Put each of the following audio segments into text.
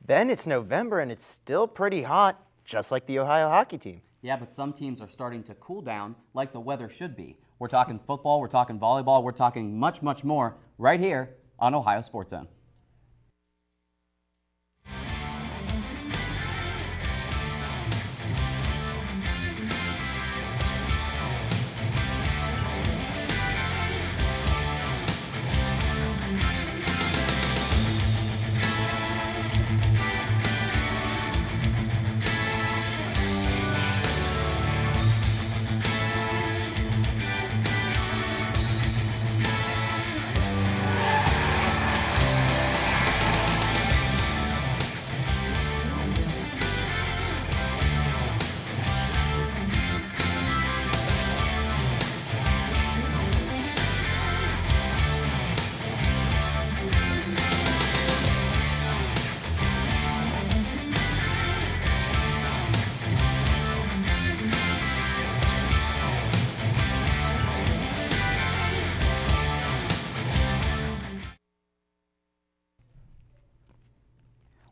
Ben, it's November and it's still pretty hot, just like the Ohio hockey team. Yeah, but some teams are starting to cool down like the weather should be. We're talking football, we're talking volleyball, we're talking much, much more right here on Ohio Sports Zone.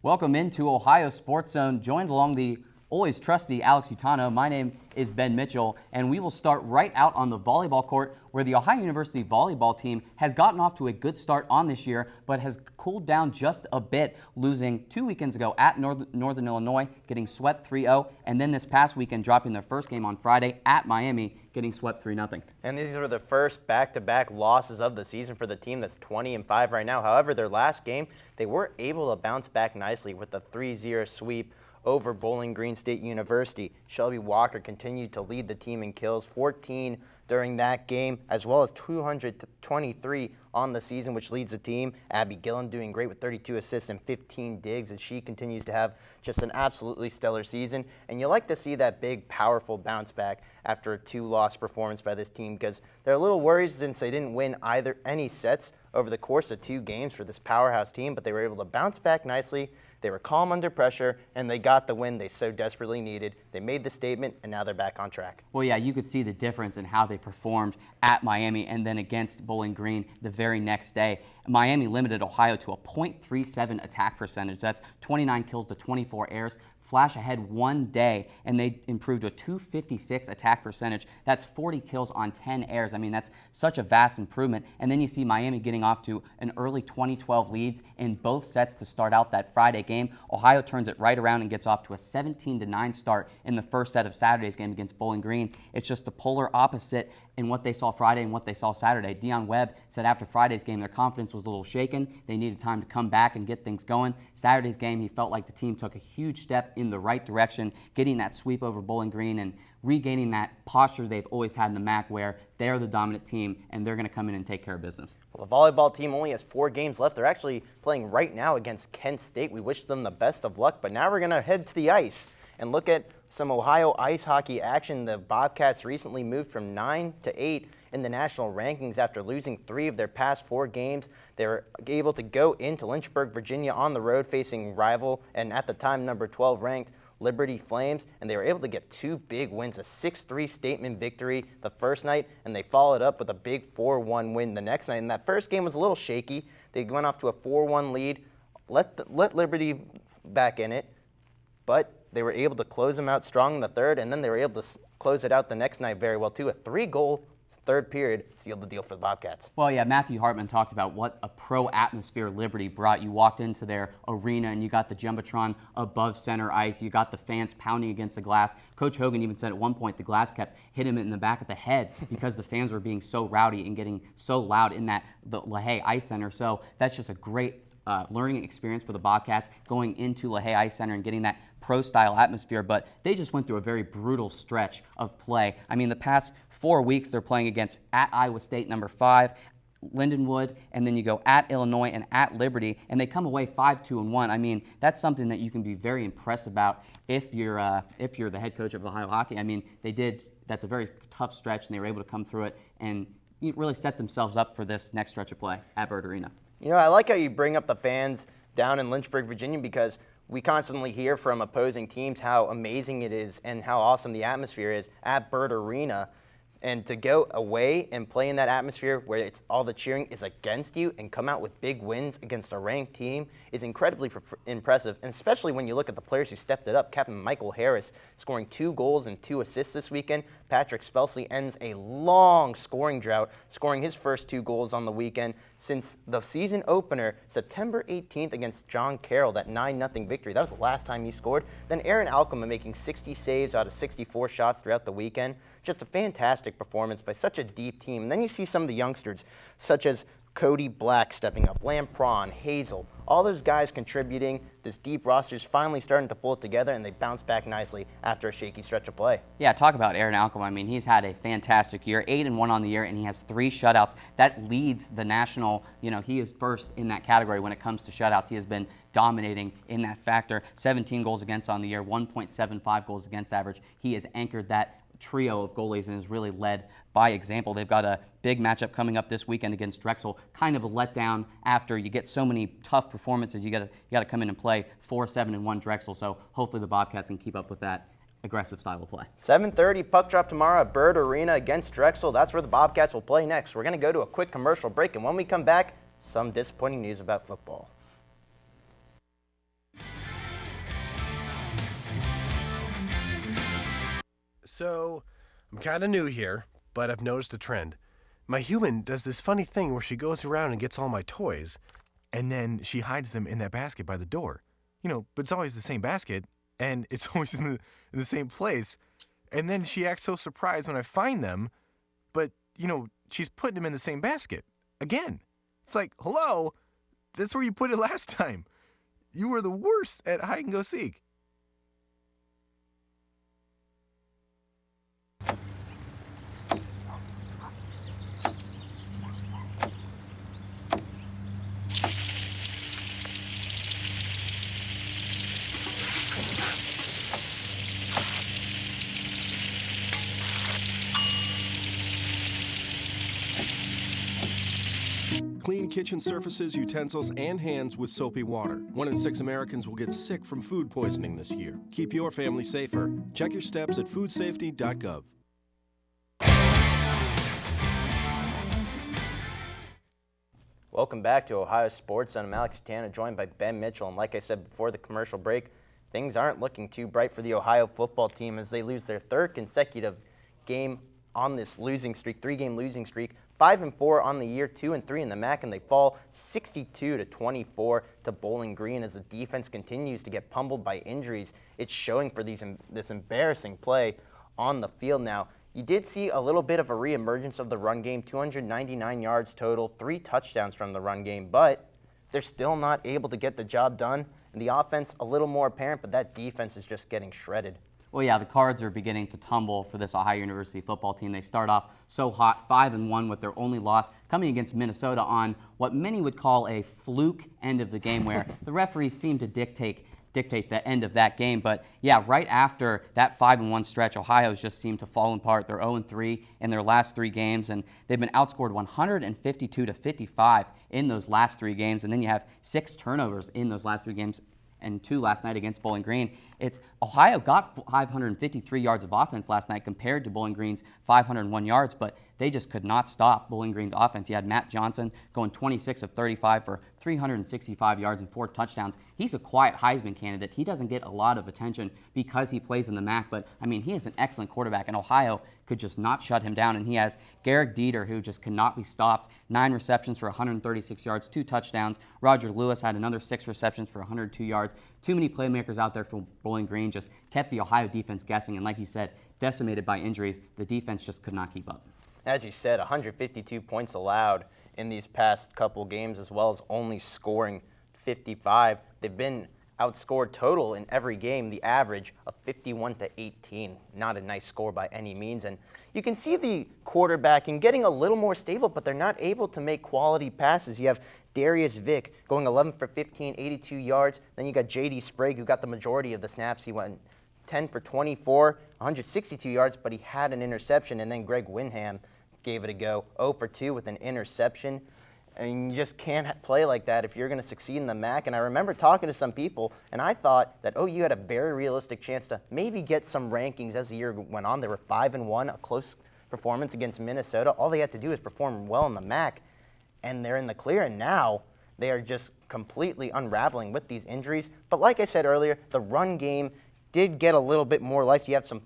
Welcome into Ohio Sports Zone, joined along the always trusty Alex Utano. My name is Ben Mitchell, and we will start right out on the volleyball court where the Ohio University volleyball team has gotten off to a good start on this year, but has cooled down just a bit, losing 2 weekends ago at Northern Illinois, getting swept 3-0, and then this past weekend dropping their first game on Friday at Miami, getting swept 3-0. And these were the first back-to-back losses of the season for the team that's 20-5 right now. However, their last game, they were able to bounce back nicely with a 3-0 sweep over Bowling Green State University. Shelby Walker continued to lead the team in kills, 14 during that game, as well as 223 on the season, which leads the team. Abby Gillen doing great with 32 assists and 15 digs, and she continues to have just an absolutely stellar season. And you like to see that big, powerful bounce back after a 2-loss performance by this team, because they're a little worried since they didn't win any sets over the course of 2 games for this powerhouse team, but they were able to bounce back nicely. They were calm under pressure, and they got the win they so desperately needed. They made the statement, and now they're back on track. Well, yeah, you could see the difference in how they performed at Miami and then against Bowling Green the very next day. Miami limited Ohio to a .37 attack percentage. That's 29 kills to 24 errors. Flash ahead one day, and they improved to a .256 attack percentage. That's 40 kills on 10 errors. I mean, that's such a vast improvement. And then you see Miami getting off to an early 20-12 leads in both sets to start out that Friday game. Ohio turns it right around and gets off to a 17-9 start in the first set of Saturday's game against Bowling Green. It's just the polar opposite in what they saw Friday and what they saw Saturday. Dion Webb said after Friday's game their confidence was a little shaken. They needed time to come back and get things going. Saturday's game, he felt like the team took a huge step in the right direction, getting that sweep over Bowling Green and regaining that posture they've always had in the MAC where they're the dominant team and they're going to come in and take care of business. Well, the volleyball team only has 4 games left. They're actually playing right now against Kent State. We wish them the best of luck, but now we're going to head to the ice and look at some Ohio ice hockey action. The Bobcats recently moved from 9 to 8 in the national rankings after losing 3 of their past 4 games. They were able to go into Lynchburg, Virginia on the road facing rival and at the time number 12 ranked Liberty Flames, and they were able to get 2 big wins, a 6-3 statement victory the first night, and they followed up with a big 4-1 win the next night. And that first game was a little shaky. They went off to a 4-1 lead, let Liberty back in it, but they were able to close them out strong in the third, and then they were able to close it out the next night very well, too. A 3-goal third period sealed the deal for the Bobcats. Well, yeah, Matthew Hartman talked about what a pro atmosphere Liberty brought. You walked into their arena and you got the Jumbotron above center ice. You got the fans pounding against the glass. Coach Hogan even said at one point the glass kept hitting him in the back of the head because the fans were being so rowdy and getting so loud in the LaHaye Ice Center. So that's just a great learning experience for the Bobcats going into LaHaye Ice Center and getting that pro-style atmosphere, but they just went through a very brutal stretch of play. I mean, the past 4 weeks they're playing against at Iowa State, number 5, Lindenwood, and then you go at Illinois and at Liberty, and they come away 5-2-1. I mean, that's something that you can be very impressed about if you're the head coach of Ohio hockey. I mean, that's a very tough stretch, and they were able to come through it and really set themselves up for this next stretch of play at Byrd Arena. You know, I like how you bring up the fans down in Lynchburg, Virginia, because we constantly hear from opposing teams how amazing it is and how awesome the atmosphere is at Byrd Arena. And to go away and play in that atmosphere where it's all the cheering is against you and come out with big wins against a ranked team is incredibly impressive, and especially when you look at the players who stepped it up. Captain Michael Harris scoring 2 goals and 2 assists this weekend. Patrick Spelsley ends a long scoring drought, scoring his first 2 goals on the weekend since the season opener, September 18th against John Carroll, that 9-0 victory. That was the last time he scored. Then Aaron Alcoma making 60 saves out of 64 shots throughout the weekend. Just a fantastic performance by such a deep team. And then you see some of the youngsters, such as Cody Black stepping up, Lampron, Hazel, all those guys contributing. This deep roster is finally starting to pull it together, and they bounce back nicely after a shaky stretch of play. Yeah, talk about Aaron Alcoma. I mean, he's had a fantastic year, 8-1 on the year, and he has 3 shutouts. That leads the national, he is first in that category when it comes to shutouts. He has been dominating in that factor. 17 goals against on the year, 1.75 goals against average. He has anchored that trio of goalies and has really led by example. They've got a big matchup coming up this weekend against Drexel. Kind of a letdown after you get so many tough performances. You got to come in and play 4-7-1 Drexel. So hopefully the Bobcats can keep up with that aggressive style of play. 7:30 puck drop tomorrow at Bird Arena against Drexel. That's where the Bobcats will play next. We're going to go to a quick commercial break, and when we come back, some disappointing news about football. So, I'm kind of new here, but I've noticed a trend. My human does this funny thing where she goes around and gets all my toys, and then she hides them in that basket by the door. But it's always the same basket, and it's always in the same place. And then she acts so surprised when I find them, but, she's putting them in the same basket. Again. It's like, hello, that's where you put it last time. You were the worst at hide and go seek. Clean kitchen surfaces, utensils, and hands with soapy water. 1 in 6 Americans will get sick from food poisoning this year. Keep your family safer. Check your steps at foodsafety.gov. Welcome back to Ohio Sports. I'm Alex Tana, joined by Ben Mitchell. And like I said before the commercial break, things aren't looking too bright for the Ohio football team as they lose their 3rd consecutive game on this losing streak, 3-game losing streak. 5-4 on the year, 2-3 in the MAC, and they fall 62-24 to Bowling Green as the defense continues to get pummeled by injuries. It's showing for this embarrassing play on the field now. You did see a little bit of a reemergence of the run game, 299 yards total, 3 touchdowns from the run game, but they're still not able to get the job done. And the offense, a little more apparent, but that defense is just getting shredded. Well, yeah, the cards are beginning to tumble for this Ohio University football team. They start off so hot, 5-1 with their only loss, coming against Minnesota on what many would call a fluke end of the game where the referees seem to dictate the end of that game. But yeah, right after that 5-1 stretch, Ohio's just seemed to fall apart. They're 0-3 in their last 3 games, and they've been outscored 152-55 in those last 3 games. And then you have 6 turnovers in those last 3 games and 2 last night against Bowling Green. Ohio got 553 yards of offense last night compared to Bowling Green's 501 yards, but they just could not stop Bowling Green's offense. You had Matt Johnson going 26 of 35 for 365 yards and 4 touchdowns. He's a quiet Heisman candidate. He doesn't get a lot of attention because he plays in the MAC, but I mean, he is an excellent quarterback, and Ohio could just not shut him down. And he has Garrick Dieter, who just cannot be stopped. 9 receptions for 136 yards, 2 touchdowns. Roger Lewis had another 6 receptions for 102 yards. Too many playmakers out there for Bowling Green just kept the Ohio defense guessing. And like you said, decimated by injuries, the defense just could not keep up. As you said, 152 points allowed in these past couple games, as well as only scoring 55. They've been outscored total in every game, the average of 51-18. Not a nice score by any means. And you can see the quarterbacking getting a little more stable, but they're not able to make quality passes. You have Darius Vick going 11 for 15, 82 yards. Then you got J.D. Sprague, who got the majority of the snaps. He went 10 for 24, 162 yards, but he had an interception. And then Greg Winham gave it a go, 0 for 2 with an interception. And you just can't play like that if you're going to succeed in the MAC. And I remember talking to some people, and I thought that OU had a very realistic chance to maybe get some rankings as the year went on. They were 5-1, a close performance against Minnesota. All they had to do is perform well in the MAC, and they're in the clear. And now they are just completely unraveling with these injuries. But like I said earlier, the run game did get a little bit more life. You have some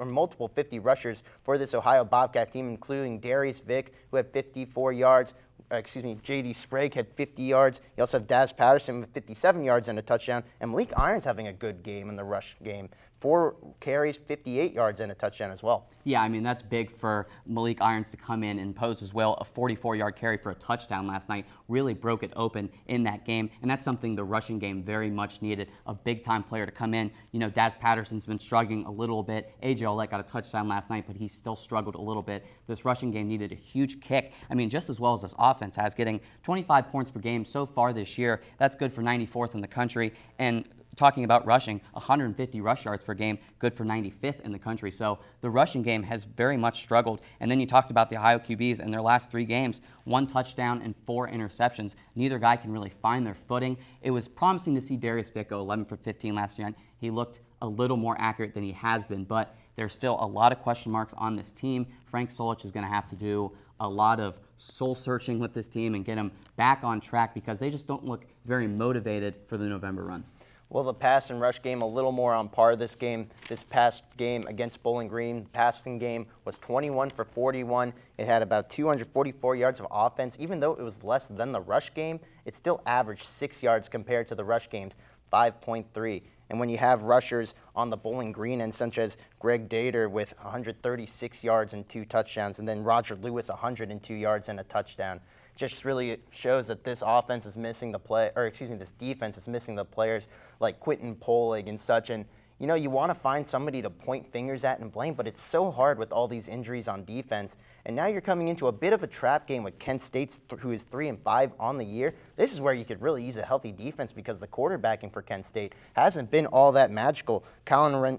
multiple 50 rushers for this Ohio Bobcat team, including Darius Vick, who had 54 yards. J.D. Sprague had 50 yards. You also have Daz Patterson with 57 yards and a touchdown. And Malik Irons having a good game in the rush game. 4 carries, 58 yards and a touchdown as well. Yeah, I mean, that's big for Malik Irons to come in and pose as well. A 44-yard carry for a touchdown last night really broke it open in that game, and that's something the rushing game very much needed, a big-time player to come in. You know, Daz Patterson's been struggling a little bit. A.J. Olette got a touchdown last night, but he still struggled a little bit. This rushing game needed a huge kick. I mean, just as well as this offense has, getting 25 points per game so far this year. That's good for 94th in the country, and talking about rushing, 150 rush yards per game, good for 95th in the country. So the rushing game has very much struggled. And then you talked about the Ohio QBs in their last 3 games, 1 touchdown and 4 interceptions. Neither guy can really find their footing. It was promising to see Darius Vick go 11 for 15 last year. He looked a little more accurate than he has been, but there's still a lot of question marks on this team. Frank Solich is going to have to do a lot of soul searching with this team and get them back on track because they just don't look very motivated for the November run. Well, the pass and rush game a little more on par this game. This past game against Bowling Green, the passing game was 21 for 41. It had about 244 yards of offense. Even though it was less than the rush game, it still averaged 6 yards compared to the rush game's 5.3. And when you have rushers on the Bowling Green end, such as Greg Dater with 136 yards and 2 touchdowns, and then Roger Lewis 102 yards and a touchdown, just really shows that this offense is missing this defense is missing the players like Quentin Polig and such. And you know, you want to find somebody to point fingers at and blame, but it's so hard with all these injuries on defense. And now you're coming into a bit of a trap game with Kent State, who is 3-5 on the year. This is where you could really use a healthy defense because the quarterbacking for Kent State hasn't been all that magical. Reardon,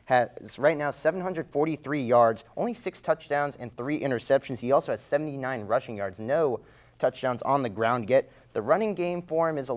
has right now 743 yards, only 6 touchdowns and 3 interceptions. He also has 79 rushing yards, no touchdowns on the ground yet. The running game for him is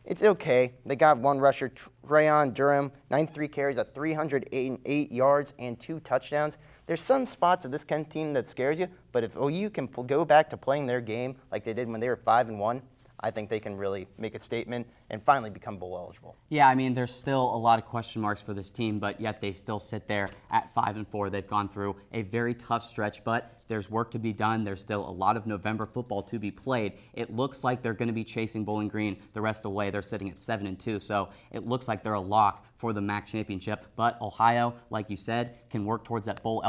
it's okay. They got 1 rusher, Trayon Durham, 93 carries at 308 yards and 2 touchdowns. There's some spots of this Kent team that scares you, but if OU can go back to playing their game like they did when they were 5-1, I think they can really make a statement and finally become bowl eligible. Yeah, I mean, there's still a lot of question marks for this team, but yet they still sit there at 5-4. They've gone through a very tough stretch, but there's work to be done. There's still a lot of November football to be played. It looks like they're going to be chasing Bowling Green the rest of the way. They're sitting at 7-2, so it looks like they're a lock for the MAC championship. But Ohio, like you said, can work towards that bowl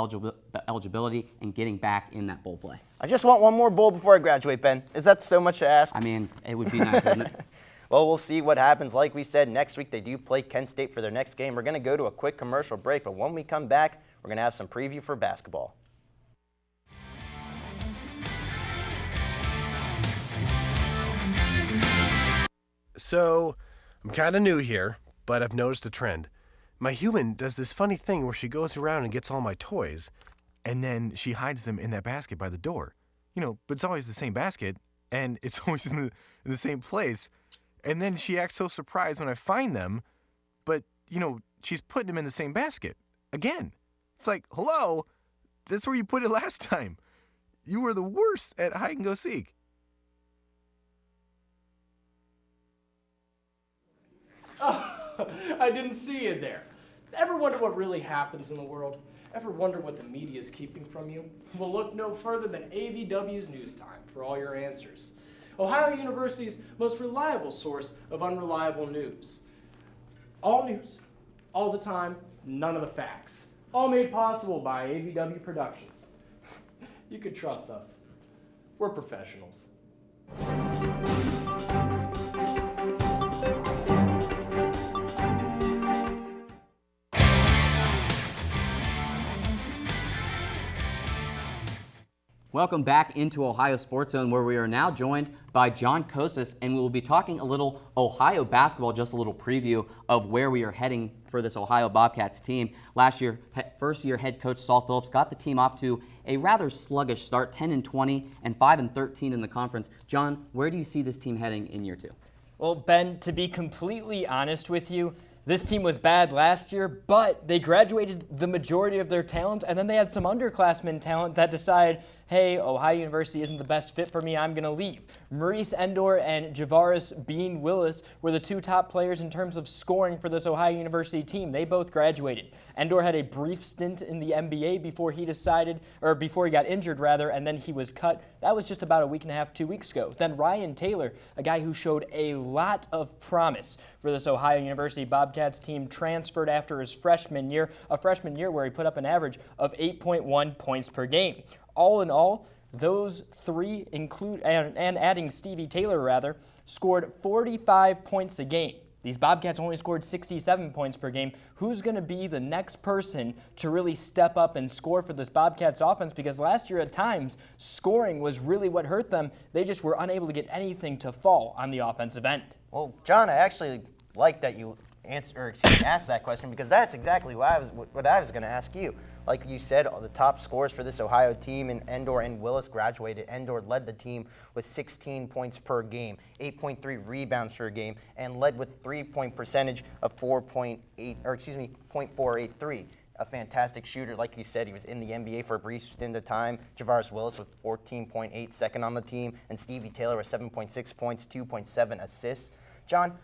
eligibility and getting back in that bowl play. I just want one more bowl before I graduate, Ben. Is that so much to ask? I mean, it would be nice, wouldn't it? Well, we'll see what happens. Like we said, next week they do play Kent State for their next game. We're going to go to a quick commercial break, but when we come back, we're going to have some preview for basketball. So, I'm kind of new here, but I've noticed a trend. My human does this funny thing where she goes around and gets all my toys, and then she hides them in that basket by the door. You know, but it's always the same basket, and it's always in the same place. And then she acts so surprised when I find them, but, you know, she's putting them in the same basket. Again. It's like, hello? That's where you put it last time. You were the worst at hide and go seek. I didn't see you there. Ever wonder what really happens in the world? Ever wonder what the media is keeping from you? Well, look no further than AVW's News Time for all your answers. Ohio University's most reliable source of unreliable news. All news, all the time, none of the facts. All made possible by AVW Productions. You can trust us. We're professionals. Welcome back into Ohio Sports Zone, where we are now joined by John Kosas, and we will be talking a little Ohio basketball, just a little preview of where we are heading for this Ohio Bobcats team. Last year, first-year head coach Saul Phillips got the team off to a rather sluggish start, 10-20 and 5-13 in the conference. John, where do you see this team heading in year 2? Well, Ben, to be completely honest with you, This team was bad last year, but they graduated the majority of their talent, and then they had some underclassmen talent that decided, hey, Ohio University isn't the best fit for me, I'm going to leave. Maurice Endor and Javaris Bean Willis were the two top players in terms of scoring for this Ohio University team. They both graduated. Endor had a brief stint in the NBA before he got injured, and then he was cut. That was just about a week and a half, 2 weeks ago. Then Ryan Taylor, a guy who showed a lot of promise for this Ohio University Bobcats team, transferred after his freshman year, a freshman year where he put up an average of 8.1 points per game. All in all, those three and adding Stevie Taylor scored 45 points a game. These Bobcats only scored 67 points per game. Who's going to be the next person to really step up and score for this Bobcats offense? Because last year at times, scoring was really what hurt them. They just were unable to get anything to fall on the offensive end. Well, John, I actually like that you asked that question, because that's exactly what I was going to ask you. Like you said, the top scores for this Ohio team, and Endor and Willis graduated. Endor led the team with 16 points per game, 8.3 rebounds per game, and led with 3-point percentage of 0.483. A fantastic shooter. Like you said, he was in the NBA for a brief stint of time. Javaris Willis with 14.8, second on the team, and Stevie Taylor with 7.6 points, 2.7 assists. John,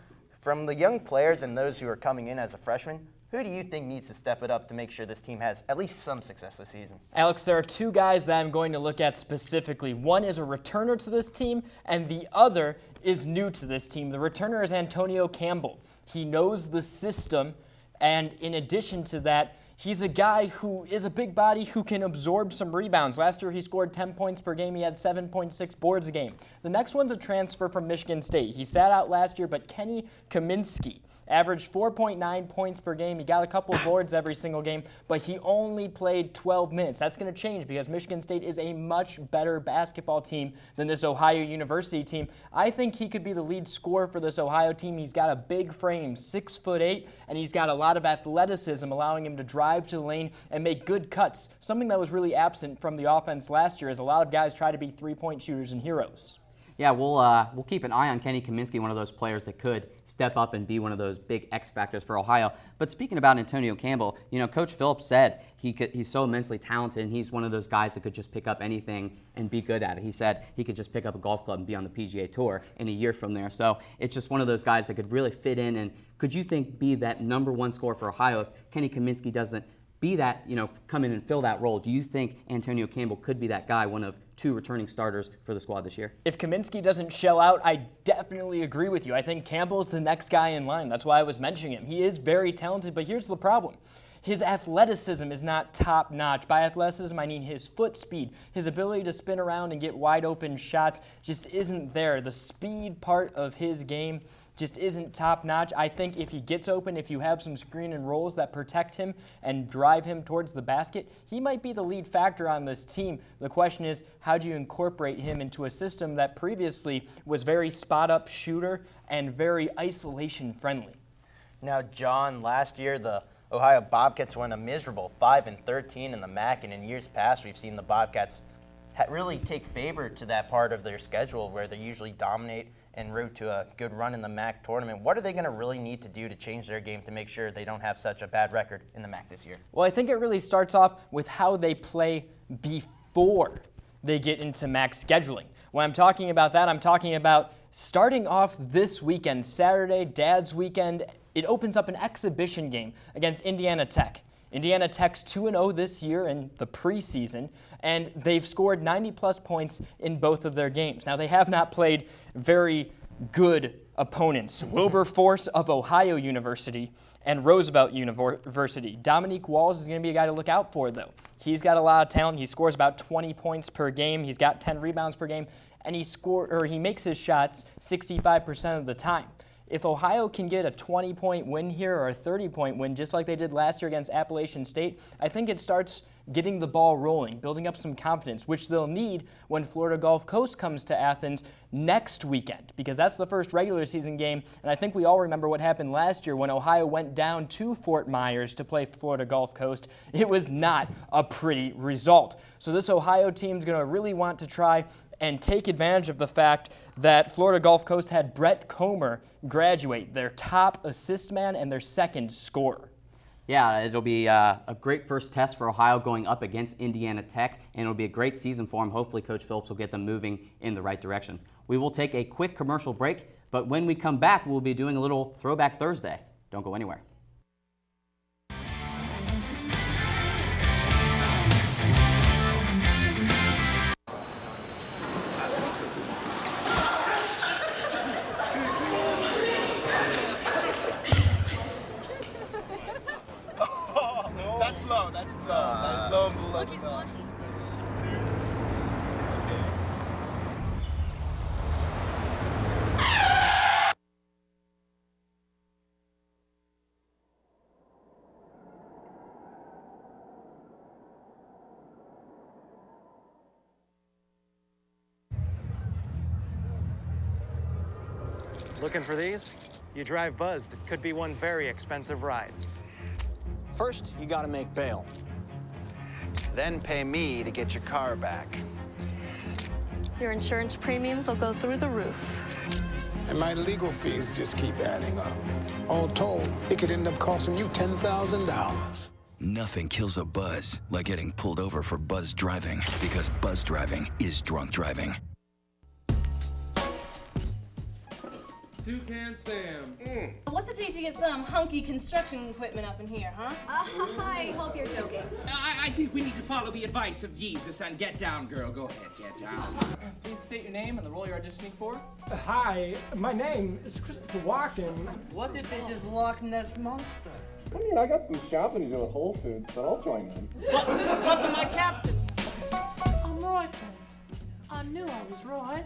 from the young players and those who are coming in as a freshman, who do you think needs to step it up to make sure this team has at least some success this season? Alex, there are two guys that I'm going to look at specifically. One is a returner to this team, and the other is new to this team. The returner is Antonio Campbell. He knows the system, and in addition to that, he's a guy who is a big body who can absorb some rebounds. Last year, he scored 10 points per game. He had 7.6 boards a game. The next one's a transfer from Michigan State. He sat out last year, but Kenny Kaminsky averaged 4.9 points per game. He got a couple of boards every single game, but he only played 12 minutes. That's going to change because Michigan State is a much better basketball team than this Ohio University team. I think he could be the lead scorer for this Ohio team. He's got a big frame, 6'8", and he's got a lot of athleticism, allowing him to drive to the lane and make good cuts, something that was really absent from the offense last year, as a lot of guys try to be three-point shooters and heroes. Yeah, we'll keep an eye on Kenny Kaminsky, one of those players that could step up and be one of those big X factors for Ohio. But speaking about Antonio Campbell, Coach Phillips said he's so immensely talented, and he's one of those guys that could just pick up anything and be good at it. He said he could just pick up a golf club and be on the PGA Tour in a year from there. So it's just one of those guys that could really fit in. And could you think be that number one scorer for Ohio if Kenny Kaminsky doesn't be that, come in and fill that role? Do you think Antonio Campbell could be that guy, one of two returning starters for the squad this year? If Kaminsky doesn't shell out, I definitely agree with you. I think Campbell's the next guy in line. That's why I was mentioning him. He is very talented, but here's the problem. His athleticism is not top-notch. By athleticism, I mean his foot speed. His ability to spin around and get wide-open shots just isn't there. The speed part of his game just isn't top-notch. I think if he gets open, if you have some screen and rolls that protect him and drive him towards the basket, he might be the lead factor on this team. The question is, how do you incorporate him into a system that previously was very spot-up shooter and very isolation-friendly? Now, John, last year the Ohio Bobcats went a miserable 5-13 in the MAC, and in years past we've seen the Bobcats really take favor to that part of their schedule where they usually dominate en route to a good run in the MAC tournament. What are they going to really need to do to change their game to make sure they don't have such a bad record in the MAC this year? Well, I think it really starts off with how they play before they get into MAC scheduling. When I'm talking about that, I'm talking about starting off this weekend, Saturday, Dad's Weekend. It opens up an exhibition game against Indiana Tech. Indiana Tech's 2-0 this year in the preseason, and they've scored 90-plus points in both of their games. Now, they have not played very good opponents. Wilberforce of Ohio University and Roosevelt University. Dominique Walls is going to be a guy to look out for, though. He's got a lot of talent. He scores about 20 points per game. He's got 10 rebounds per game, and he makes his shots 65% of the time. If Ohio can get a 20-point win here or a 30-point win, just like they did last year against Appalachian State, I think it starts getting the ball rolling, building up some confidence, which they'll need when Florida Gulf Coast comes to Athens next weekend, because that's the first regular season game. And I think we all remember what happened last year when Ohio went down to Fort Myers to play Florida Gulf Coast. It was not a pretty result. So this Ohio team's going to really want to try and take advantage of the fact that Florida Gulf Coast had Brett Comer graduate, their top assist man and their second scorer. Yeah, it'll be a great first test for Ohio going up against Indiana Tech, and it'll be a great season for them. Hopefully, Coach Phillips will get them moving in the right direction. We will take a quick commercial break, but when we come back, we'll be doing a little Throwback Thursday. Don't go anywhere. That's low and below. Look, he's watching. Seriously. Okay. Looking for these? You drive Buzzed. It could be one very expensive ride. First, you gotta make bail. Then pay me to get your car back. Your insurance premiums will go through the roof. And my legal fees just keep adding up. All told, it could end up costing you $10,000. Nothing kills a buzz like getting pulled over for buzz driving, because buzz driving is drunk driving. Toucan Sam. What's it take to get some hunky construction equipment up in here, huh? I hope you're joking. I think we need to follow the advice of Jesus and get down, girl. Go ahead, get down. Please state your name and the role you're auditioning for. Hi, my name is Christopher Walken. What if it is Loch Ness Monster? I mean, I got some shopping to do at Whole Foods, but I'll join in. Welcome to my captain. I'm right then. I knew I was right.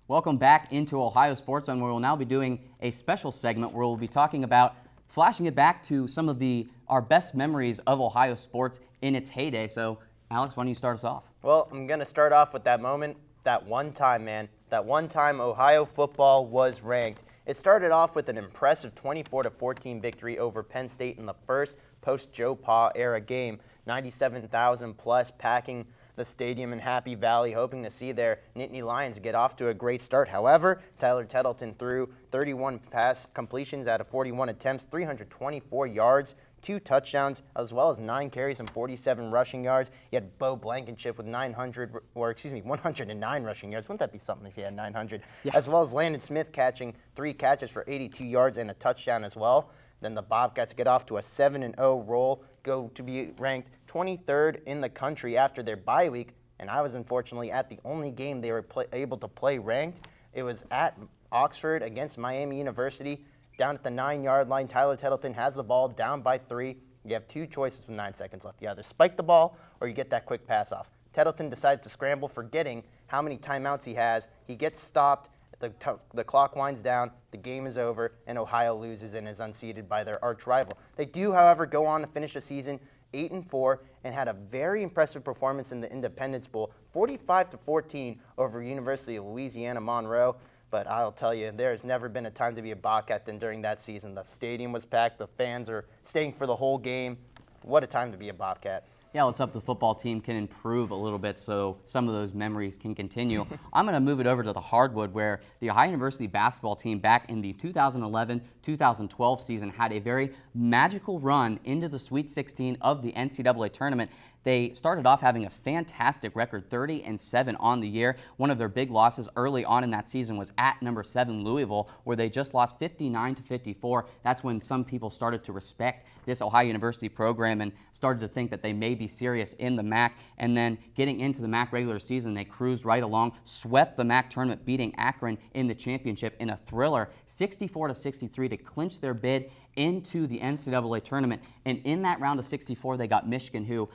Welcome back into Ohio Sports, and we will now be doing a special segment where we'll be talking about flashing it back to some of our best memories of Ohio sports in its heyday. So, Alex, why don't you start us off? Well, I'm going to start off with that moment, that one time, man. That one time Ohio football was ranked. It started off with an impressive 24-14 victory over Penn State in the first post-Joe Pa era game. 97,000 plus packing the stadium in Happy Valley, hoping to see their Nittany Lions get off to a great start. However, Tyler Tettleton threw 31 pass completions out of 41 attempts, 324 yards, 2 touchdowns, as well as 9 carries and 47 rushing yards. You had Bo Blankenship with 109 rushing yards. Wouldn't that be something if he had 900? Yeah. As well as Landon Smith catching 3 catches for 82 yards and a touchdown as well. Then the Bobcats get off to a 7-0 roll, go to be ranked 23rd in the country after their bye week, and I was unfortunately at the only game they were able to play ranked. It was at Oxford against Miami University. Down at the 9-yard line, Tyler Tettleton has the ball down by 3. You have 2 choices with 9 seconds left. You either spike the ball or you get that quick pass off. Tettleton decides to scramble, forgetting how many timeouts he has. He gets stopped. The clock winds down, the game is over, and Ohio loses and is unseated by their arch rival. They do, however, go on to finish the season 8-4 and had a very impressive performance in the Independence Bowl, 45-14 over University of Louisiana Monroe. But I'll tell you, there has never been a time to be a Bobcat than during that season. The stadium was packed, the fans are staying for the whole game. What a time to be a Bobcat. Yeah, let's hope the football team can improve a little bit so some of those memories can continue. I'm going to move it over to the hardwood, where the Ohio University basketball team back in the 2011-2012 season had a very magical run into the Sweet 16 of the NCAA tournament. They started off having a fantastic record, 30-7 on the year. One of their big losses early on in that season was at number 7 Louisville, where they just lost 59-54. That's when some people started to respect this Ohio University program and started to think that they may be serious in the MAC. And then getting into the MAC regular season, they cruised right along, swept the MAC tournament, beating Akron in the championship in a thriller, 64-63, to clinch their bid into the NCAA tournament. And in that round of 64, they got Michigan, who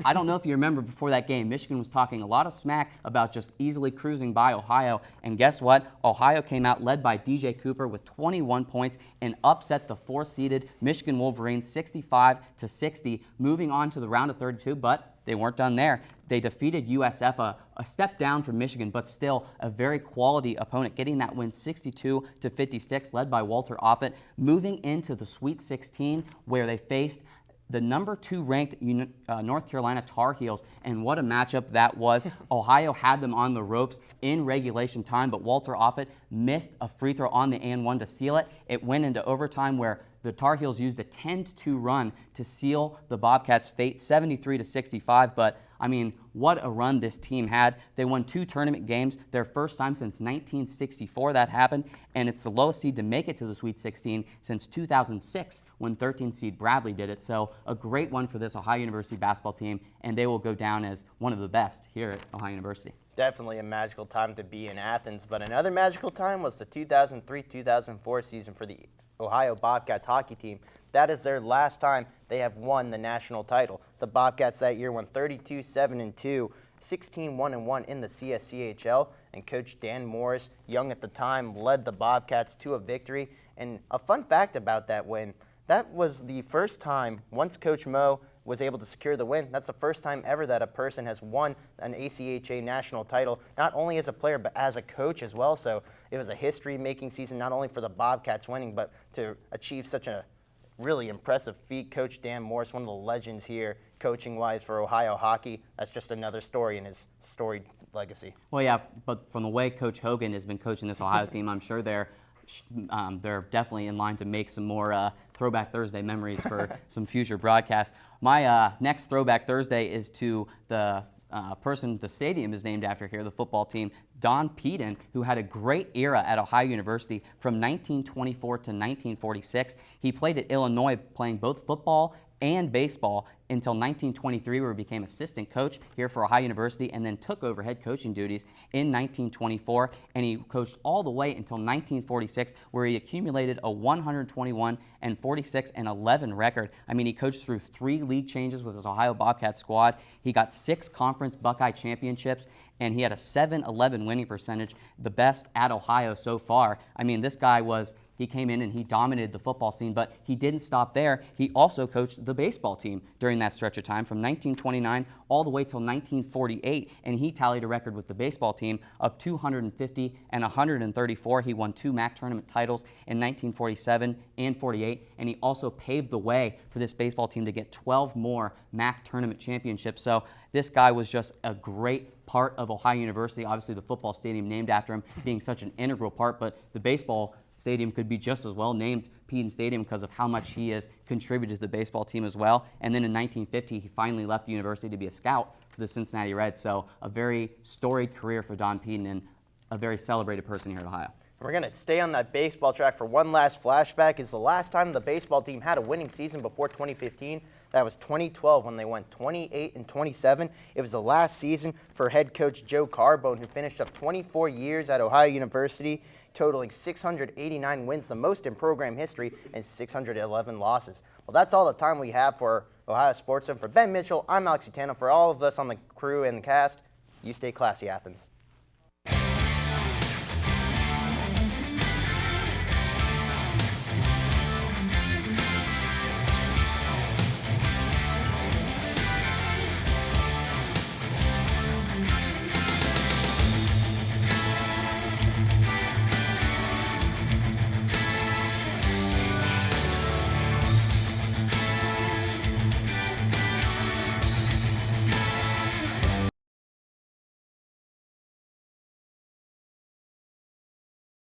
I don't know if you remember before that game, Michigan was talking a lot of smack about just easily cruising by Ohio. And guess what? Ohio came out led by DJ Cooper with 21 points and upset the 4th-seeded Michigan Wolverines 65-60, moving on to the round of 32, but they weren't done there. They defeated USF, a step down from Michigan, but still a very quality opponent, getting that win 62-56, led by Walter Offit, moving into the Sweet 16, where they faced the number 2 ranked North Carolina Tar Heels, and what a matchup that was. Ohio had them on the ropes in regulation time, but Walter Offit missed a free throw on the and one to seal it. It went into overtime where the Tar Heels used a 10-2 run to seal the Bobcats' fate, 73-65. But I mean, what a run this team had. They won 2 tournament games, their first time since 1964 that happened, and it's the lowest seed to make it to the Sweet 16 since 2006 when 13th seed Bradley did it. So a great one for this Ohio University basketball team, and they will go down as one of the best here at Ohio University. Definitely a magical time to be in Athens, but another magical time was the 2003-2004 season for the Ohio Bobcats hockey team. That is their last time they have won the national title. The Bobcats that year won 32-7-2, 16-1-1 in the CSCHL, and Coach Dan Morris, young at the time, led the Bobcats to a victory. And a fun fact about that win, that was the first time, once Coach Mo was able to secure the win, that's the first time ever that a person has won an ACHA national title, not only as a player, but as a coach as well. So it was a history-making season, not only for the Bobcats winning, but to achieve such a really impressive feat. Coach Dan Morris, one of the legends here, coaching-wise for Ohio hockey. That's just another story in his storied legacy. Well, yeah, but from the way Coach Hogan has been coaching this Ohio team, I'm sure they're definitely in line to make some more Throwback Thursday memories for some future broadcasts. My next Throwback Thursday is to the person the stadium is named after here, the football team, Don Peden, who had a great era at Ohio University from 1924 to 1946. He played at Illinois, playing both football and baseball until 1923, where he became assistant coach here for Ohio University and then took over head coaching duties in 1924. And he coached all the way until 1946, where he accumulated a 121-46-11 record. I mean, he coached through 3 league changes with his Ohio Bobcat squad. He got 6 conference Buckeye championships, and he had a 7-11 winning percentage, the best at Ohio so far. I mean, this guy he came in and he dominated the football scene, but he didn't stop there. He also coached the baseball team during that stretch of time from 1929 all the way till 1948, and he tallied a record with the baseball team of 250 and 134. He won 2 MAC tournament titles in 1947 and 48, and he also paved the way for this baseball team to get 12 more MAC tournament championships. So this guy was just a great part of Ohio University. Obviously, the football stadium named after him being such an integral part, but the baseball stadium could be just as well named Peden Stadium because of how much he has contributed to the baseball team as well. And then in 1950, he finally left the university to be a scout for the Cincinnati Reds. So a very storied career for Don Peden and a very celebrated person here at Ohio. We're going to stay on that baseball track for one last flashback. Is the last time the baseball team had a winning season before 2015. That was 2012 when they went 28-27. It was the last season for head coach Joe Carbone, who finished up 24 years at Ohio University, totaling 689 wins, the most in program history, and 611 losses. Well, that's all the time we have for Ohio Sports. And for Ben Mitchell, I'm Alex Utano. For all of us on the crew and the cast, you stay classy, Athens.